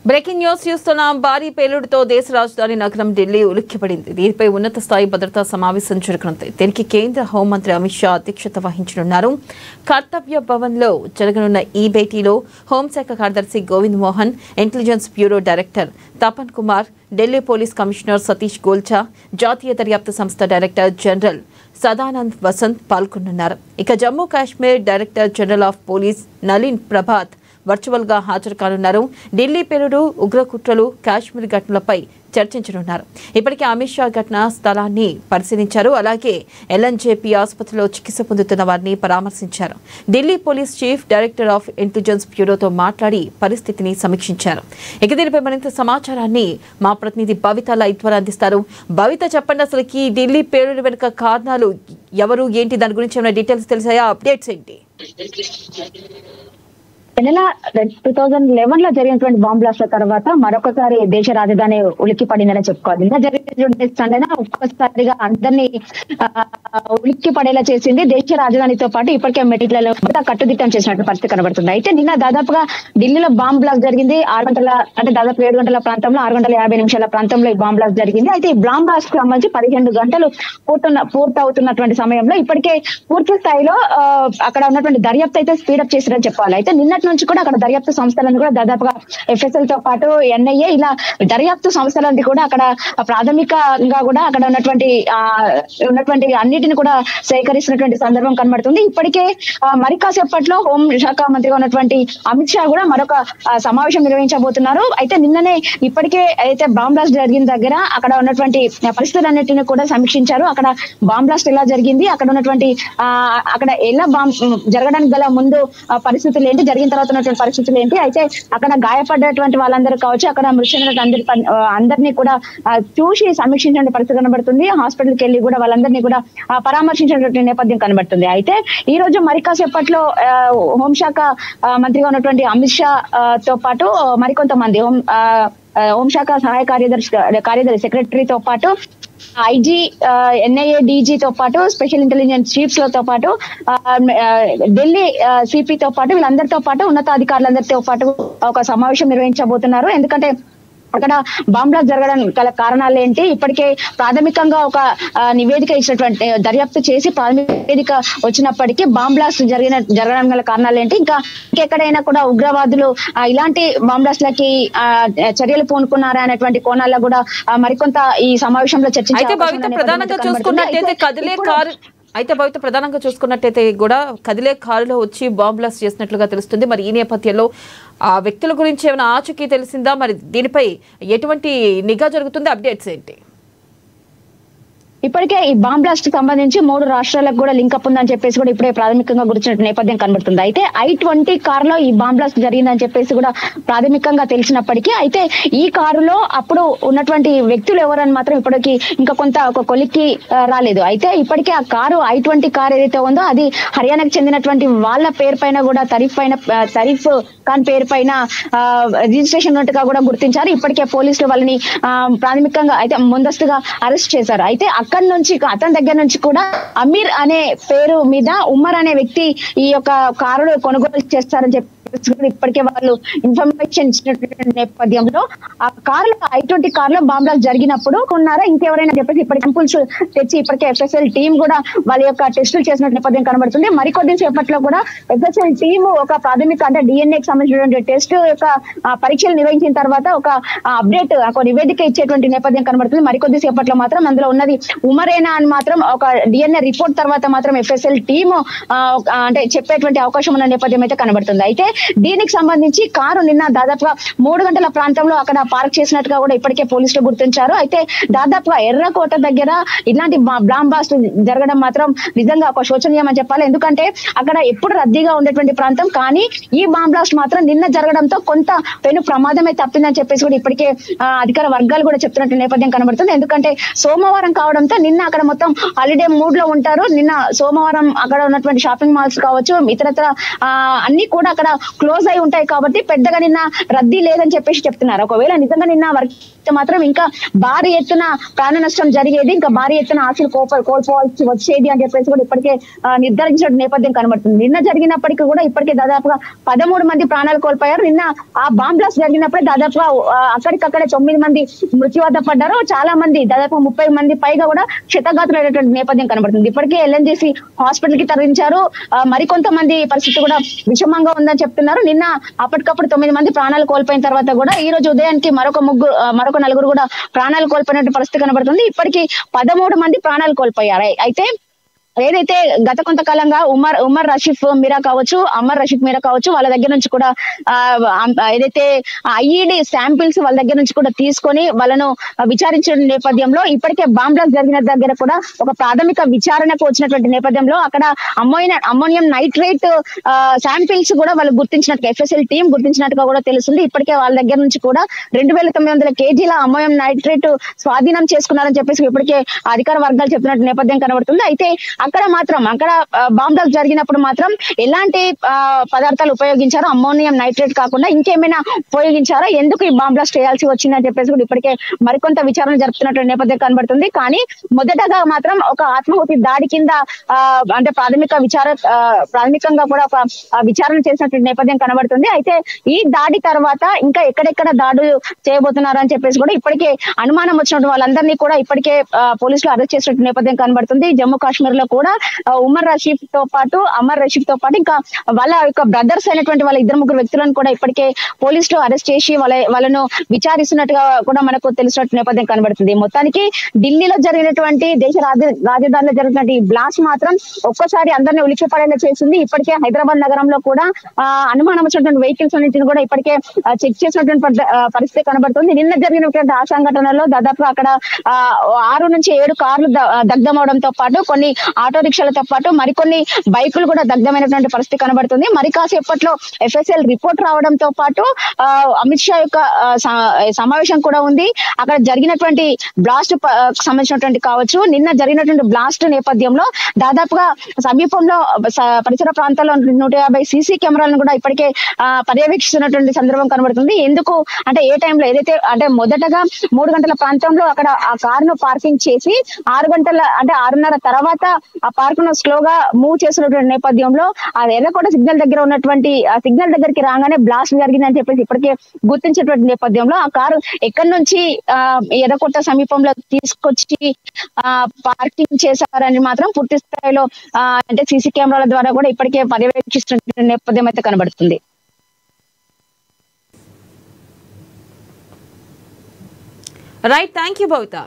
Breaking news చూస్తున్నాం. భారీ పేలుడుతో దేశ రాజధాని నగరం ఢిల్లీ ఉలిక్కిపడింది. దీనిపై ఉన్నత స్థాయి భద్రతా సమావేశం జరగనుంది. దీనికి కేంద్ర హోంమంత్రి అమిత్ షా అధ్యక్షత వహించనున్నారు. కర్తవ్య భవన్ లో జరగనున్న ఈ భేటీలో హోంశాఖ కార్యదర్శి Govind Mohan, intelligence bureau director Tapan Kumar, Delhi police commissioner Satish Golcha, జాతీయ దర్యాప్తు సంస్థ డైరెక్టర్ జనరల్ సదానంద్ వసంత్ పాల్గొనున్నారు. ఇక Jammu Kashmir director general of police Nalin Prabhat virtual గా హాజరు కానున్నారు. ఢిల్లీ పేలుడు, ఉగ్రకుట్రలు, కాశ్మీర్ ఘటనలపై చర్చించనున్నారు. ఇప్పటికే అమిత్ షా ఘటనా స్థలాన్ని పరిశీలించారు. అలాగే ఎల్ఎన్జేపీ ఆసుపత్రిలో చికిత్స పొందుతున్న వారిని పరామర్శించారు. Delhi police chief director of intelligence బ్యూరోతో మాట్లాడి పరిస్థితిని సమీక్షించారు. ఇక దీనిపై మరింత సమాచారాన్ని మా ప్రతినిధి భవిత లైవ్ ద్వారా అందిస్తారు. భవిత, చెప్పండి, అసలుకి ఢిల్లీ పేలుడు వెనుక కారణాలు ఎవరు, ఏంటి, దాని గురించి ఏమైనా డీటెయిల్స్ తెలిసాయా? అప్డేట్స్ ఏంటి? 2011 లో జరిగినటువంటి బాంబ్ బ్లాస్ట్ తర్వాత మరొకసారి దేశ రాజధాని ఉలిక్కి పడిందని చెప్పుకోవాలి. నిన్న జరిగినటువంటి సంఘటన ఒక్కసారిగా అందరినీ ఉలిక్కి పడేలా చేసింది. దేశ రాజధానితో పాటు ఇప్పటికే మెట్రిక్లలో కట్టుదిట్టం చేసినట్టు పరిస్థితి కనబడుతుంది. అయితే నిన్న దాదాపుగా ఢిల్లీలో బాంబ్ బ్లాస్ట్ జరిగింది. 6 గంటల అంటే దాదాపు 7 గంటల ప్రాంతంలో 6 గంటల 50 నిమిషాల ప్రాంతంలో ఈ బాంబ్ బ్లాస్ట్ జరిగింది. అయితే ఈ బాంబ్ బ్లాస్ట్ కు సంబంధించి 15 గంటలు పూర్తవుతున్నటువంటి సమయంలో ఇప్పటికే పూర్తి స్థాయిలో అక్కడ ఉన్నటువంటి దర్యాప్తు అయితే స్పీడప్ చేసిరని చెప్పాలి. అయితే నిన్నటి నుంచి కూడా అక్కడ దర్యాప్తు సంస్థలను కూడా దాదాపుగా ఎఫ్ఎస్ఎల్ తో పాటు ఎన్ఐఏ ఇలా దర్యాప్తు సంస్థలని కూడా అక్కడ ప్రాథమికంగా కూడా అక్కడ ఉన్నటువంటి అన్నిటిని కూడా సేకరిస్తున్నటువంటి సందర్భం కనబడుతుంది. ఇప్పటికే మరి కాసేపట్లో హోం శాఖ మంత్రిగా ఉన్నటువంటి అమిత్ షా కూడా మరొక సమావేశం నిర్వహించబోతున్నారు. అయితే నిన్ననే ఇప్పటికే అయితే బాంబ్ బ్లాస్ట్ జరిగిన దగ్గర అక్కడ ఉన్నటువంటి పరిస్థితులన్నిటిని కూడా సమీక్షించారు. అక్కడ బాంబ్ బ్లాస్ట్ ఎలా జరిగింది, అక్కడ ఉన్నటువంటి అక్కడ ఎలా బాంబ్ జరగడానికి గల ముందు పరిస్థితులు ఏంటి, జరిగిన తర్వాత ఉన్నటువంటి పరిస్థితులు ఏంటి, అయితే అక్కడ గాయపడ్డటువంటి వాళ్ళందరూ కావచ్చు, అక్కడ మృతి అందరినీ కూడా చూసి సమీక్షించిన పరిస్థితి కనబడుతుంది. హాస్పిటల్కి వెళ్ళి కూడా వాళ్ళందరినీ కూడా పరామర్శించినటువంటి నేపథ్యం కనబడుతుంది. అయితే ఈ రోజు మరి కాసేపట్లో హోంశాఖ మంత్రిగా ఉన్నటువంటి అమిత్ షా తో పాటు మరికొంతమంది హోంశాఖ సహాయ కార్యదర్శి సెక్రటరీతో పాటు ఐజీ, ఎన్ఐఏ డీజీతో పాటు స్పెషల్ ఇంటెలిజెన్స్ చీఫ్స్ లతో పాటు ఢిల్లీ సిపితో పాటు వీళ్ళందరితో పాటు ఉన్నతాధికారులందరితో పాటు ఒక సమావేశం నిర్వహించబోతున్నారు. ఎందుకంటే అక్కడ బాంబ్ బ్లాస్ట్ జరగడం గల కారణాలు ఏంటి, ఇప్పటికే ప్రాథమికంగా ఒక నివేదిక ఇచ్చినటువంటి దర్యాప్తు చేసి ప్రాథమిక నివేదిక వచ్చినప్పటికీ బాంబ్ బ్లాస్ట్ జరగడం గల కారణాలు ఏంటి, ఇంకెక్కడైనా కూడా ఉగ్రవాదులు ఇలాంటి బాంబ్ బ్లాస్ట్ లకి చర్యలు పూనుకున్నారా అనేటువంటి కోణాల్లో కూడా మరికొంత ఈ సమావేశంలో చర్చించారు. ప్రధానంగా చూసుకున్నట్టయితే కూడా కదిలే కారులో వచ్చి బాంబ్ బ్లాస్ట్ చేసినట్లుగా తెలుస్తుంది. మరి ఈ నేపథ్యంలో ఆ వ్యక్తుల గురించి ఏమైనా ఆచూకీ తెలిసిందా? మరి దీనిపై ఎటువంటి నిఘా జరుగుతుంది? అప్డేట్స్ ఏంటి? ఇప్పటికే ఈ బాంబ్ బ్లాస్ట్ కి సంబంధించి 3 రాష్ట్రాలకు కూడా లింకప్ ఉందని చెప్పేసి కూడా ఇప్పుడే ప్రాథమికంగా గుర్తించిన నేపథ్యం కనబడుతుంది. అయితే I-20 కారులో ఈ బాంబ్ బ్లాస్ట్ జరిగిందని చెప్పేసి కూడా ప్రాథమికంగా తెలిసినప్పటికీ అయితే ఈ కారులో అప్పుడు ఉన్నటువంటి వ్యక్తులు ఎవరని మాత్రం ఇప్పటికీ ఇంకా ఒక కొలిక్కి రాలేదు. అయితే ఇప్పటికే ఆ కారు I-20 కారు ఏదైతే ఉందో అది హర్యానాకు చెందినటువంటి వాళ్ళ పేరు పైన కూడా తరీఫ్ ఖాన్ పేరు పైన రిజిస్ట్రేషన్ ఉన్నట్టుగా కూడా గుర్తించారు. ఇప్పటికే పోలీసులు వాళ్ళని ప్రాథమికంగా అయితే ముందస్తుగా అరెస్ట్ చేశారు. అయితే అతని దగ్గర నుంచి కూడా అమీర్ అనే పేరు మీద ఉమ్మర్ అనే వ్యక్తి ఈ యొక్క కారును కొనుగోలు చేస్తారని చెప్పి ఇప్పటికే వాళ్ళు ఇన్ఫర్మేషన్ ఇచ్చినటువంటి నేపథ్యంలో ఆ కారులో I-20 కారులో బాంబ్ బ్లాస్ట్ జరిగినప్పుడు కొన్నారా ఇంకెవరైనా చెప్పేసి ఇప్పటికి ఇంపుల్స్ తెచ్చి ఇప్పటికే ఎఫ్ఎస్ఎల్ టీం కూడా వాళ్ళ యొక్క టెస్టులు చేసిన నేపథ్యం కనబడుతుంది. మరికొద్ది సేపట్లో కూడా ఎఫ్ఎస్ఎల్ టీం ఒక ప్రాథమిక అంటే డిఎన్ఏకి సంబంధించినటువంటి టెస్ట్ యొక్క పరీక్షలు నిర్వహించిన తర్వాత ఒక అప్డేట్ ఒక నివేదిక ఇచ్చేటువంటి నేపథ్యం కనబడుతుంది. మరికొద్ది సేపట్లో మాత్రం అందులో ఉన్నది ఉమరేనా అని మాత్రం ఒక డిఎన్ఏ రిపోర్ట్ తర్వాత మాత్రం ఎఫ్ఎస్ఎల్ టీమ్ అంటే చెప్పేటువంటి అవకాశం ఉన్న నేపథ్యం అయితే కనబడుతుంది. అయితే దీనికి సంబంధించి కారు నిన్న దాదాపుగా 3 గంటల ప్రాంతంలో అక్కడ పార్క్ చేసినట్టుగా కూడా ఇప్పటికే పోలీసులు గుర్తించారు. అయితే దాదాపుగా ఎర్రకోట దగ్గర ఇలాంటి బాంబ్ బ్లాస్ట్ జరగడం మాత్రం నిజంగా ఒక శోచనీయం అని చెప్పాలి. ఎందుకంటే అక్కడ ఎప్పుడు రద్దీగా ఉండేటువంటి ప్రాంతం, కానీ ఈ బాంబ్ బ్లాస్ట్ మాత్రం నిన్న జరగడంతో కొంత పెను ప్రమాదమే తప్పిందని చెప్పేసి కూడా ఇప్పటికే అధికార వర్గాలు కూడా చెప్తున్నట్టు నేపథ్యం కనబడుతుంది. ఎందుకంటే సోమవారం కావడంతో నిన్న అక్కడ మొత్తం హాలిడే మూడ్ లో ఉంటారు. నిన్న సోమవారం అక్కడ ఉన్నటువంటి షాపింగ్ మాల్స్ కావచ్చు, ఇతరత్ర అన్ని కూడా అక్కడ క్లోజ్ అయి ఉంటాయి కాబట్టి పెద్దగా నిన్న రద్దీ లేదని చెప్పేసి చెప్తున్నారు. ఒకవేళ నిజంగా నిన్న వర్క్ మాత్రం ఇంకా భారీ ఎత్తున ప్రాణ నష్టం జరిగేది, ఇంకా భారీ ఎత్తున ఆశలు కోల్పోవాల్సి వచ్చేది అని చెప్పేసి కూడా ఇప్పటికే నిర్ధారించిన నేపథ్యం కనబడుతుంది. నిన్న జరిగినప్పటికీ కూడా ఇప్పటికే దాదాపుగా 13 మంది ప్రాణాలు కోల్పోయారు. నిన్న ఆ బాంబ్ బ్లాస్ట్ జరిగినప్పుడే దాదాపుగా అక్కడికక్కడే 9 మంది మృత్యువాత పడ్డారు. చాలా మంది దాదాపు 30 మంది పైగా కూడా క్షతగాత్రులైనటువంటి నేపథ్యం కనబడుతుంది. ఇప్పటికే LNGC హాస్పిటల్ కి తరలించారు. మరికొంతమంది పరిస్థితి కూడా విషమంగా ఉందని చెప్తున్నారు. నిన్న అప్పటికప్పుడు 9 మంది ప్రాణాలు కోల్పోయిన తర్వాత కూడా ఈ రోజు ఉదయానికి మరొక నలుగురు కూడా ప్రాణాలు కోల్పోయినట్టు పరిస్థితి కనబడుతుంది. ఇప్పటికీ 13 మంది ప్రాణాలు కోల్పోయారు. అయితే ఏదైతే గత కొంతకాలంగా అమర్ రషీద్ మీరా కావచ్చు వాళ్ళ దగ్గర నుంచి కూడా ఏదైతే IED శాంపిల్స్ వాళ్ళ దగ్గర నుంచి కూడా తీసుకొని వాళ్ళను విచారించిన నేపథ్యంలో ఇప్పటికే బాంబ్ బ్లాస్ట్ జరిగిన దగ్గర కూడా ఒక ప్రాథమిక విచారణకు వచ్చినటువంటి నేపథ్యంలో అక్కడ అమ్మోనియం నైట్రేట్ శాంపిల్స్ కూడా వాళ్ళు గుర్తించినట్టుగా FSL టీం గుర్తించినట్టుగా కూడా తెలుస్తుంది. ఇప్పటికే వాళ్ళ దగ్గర నుంచి కూడా 2900 kgల అమ్మోనియం నైట్రేట్ స్వాధీనం చేసుకున్నారని చెప్పేసి ఇప్పటికే అధికార వర్గాలు చెప్పినట్టు నేపథ్యం కనబడుతుంది. అయితే అక్కడ బాంబ్ బ్లాస్ట్ జరిగినప్పుడు మాత్రం ఎలాంటి పదార్థాలు ఉపయోగించారో అమ్మోనియం నైట్రేట్ కాకుండా ఇంకేమైనా ఉపయోగించారో, ఎందుకు ఈ బాంబ్ బ్లాస్ట్ చేయాల్సి వచ్చిందని చెప్పేసి కూడా ఇప్పటికే మరికొంత విచారణ జరుపుతున్నటువంటి నేపథ్యం కనబడుతుంది. కానీ మొదటగా మాత్రం ఒక ఆత్మాహుతి దాడి కింద అంటే ప్రాథమికంగా కూడా ఒక విచారణ చేసినటువంటి నేపథ్యం కనబడుతుంది. అయితే ఈ దాడి తర్వాత ఇంకా ఎక్కడెక్కడ దాడులు చేయబోతున్నారు అని చెప్పేసి కూడా ఇప్పటికే అనుమానం వచ్చినటువంటి వాళ్ళందరినీ కూడా ఇప్పటికే పోలీసులు అరెస్ట్ చేసినటువంటి నేపథ్యం కనబడుతుంది. జమ్మూ కాశ్మీర్ లో కూడా అమర్ రషీద్ తో పాటు ఇంకా వాళ్ళ యొక్క బ్రదర్స్ అయినటువంటి వాళ్ళ 2-3 వ్యక్తులను కూడా ఇప్పటికే పోలీసులు అరెస్ట్ చేసి వాళ్ళను విచారిస్తున్నట్టుగా కూడా మనకు తెలిసినట్టు నేపథ్యం కనబడుతుంది. మొత్తానికి ఢిల్లీలో జరిగినటువంటి దేశ రాజధానిలో జరిగినటువంటి బ్లాస్ట్ మాత్రం ఒక్కసారి అందరినీ ఉలిక్కిపడేలా చేసింది. ఇప్పటికే హైదరాబాద్ నగరంలో కూడా అనుమానం వచ్చినటువంటి వెహికల్స్ అన్నింటిని కూడా ఇప్పటికే చెక్ చేసినటువంటి పరిస్థితి కనబడుతుంది. నిన్న జరిగినటువంటి ఆ సంఘటనలో దాదాపు అక్కడ 6 నుంచి 7 కార్లు దగ్ధమవడంతో పాటు కొన్ని ఆటో రిక్షాలతో పాటు మరికొన్ని బైకులు కూడా దగ్ధమైనటువంటి పరిస్థితి కనబడుతుంది. మరి కాసేపట్లో FSL రిపోర్ట్ రావడంతో పాటు అమిత్ షా యొక్క సమావేశం కూడా ఉంది. అక్కడ జరిగినటువంటి బ్లాస్ట్ సంబంధించినటువంటి కావచ్చు, నిన్న జరిగినటువంటి బ్లాస్ట్ నేపథ్యంలో దాదాపుగా సమీపంలో పరిసర ప్రాంతాల్లో 150 CC కెమెరాలను కూడా ఇప్పటికే పర్యవేక్షిస్తున్నటువంటి సందర్భం కనబడుతుంది. ఎందుకు అంటే ఏ టైంలో ఏదైతే అంటే మొదటగా 3 గంటల ప్రాంతంలో అక్కడ ఆ కారును పార్కింగ్ చేసి 6:30 తర్వాత ఆ పార్క్ ను స్లోగా మూవ్ చేసినటువంటి నేపథ్యంలో ఆ ఎర్రకోట సిగ్నల్ దగ్గర ఉన్నటువంటి ఆ సిగ్నల్ దగ్గరికి రాగానే బ్లాస్ట్ జరిగిందని చెప్పేసి ఇప్పటికే గుర్తించేటువంటి నేపథ్యంలో ఆ కారు ఎక్కడి నుంచి ఎర్రకోట సమీపంలో తీసుకొచ్చి పార్కింగ్ చేశారని మాత్రం పూర్తి స్థాయిలో అంటే CC కెమెరాల ద్వారా కూడా ఇప్పటికే పర్యవేక్షిస్తున్న నేపథ్యం అయితే కనబడుతుంది. Right, thank you Bhavitha.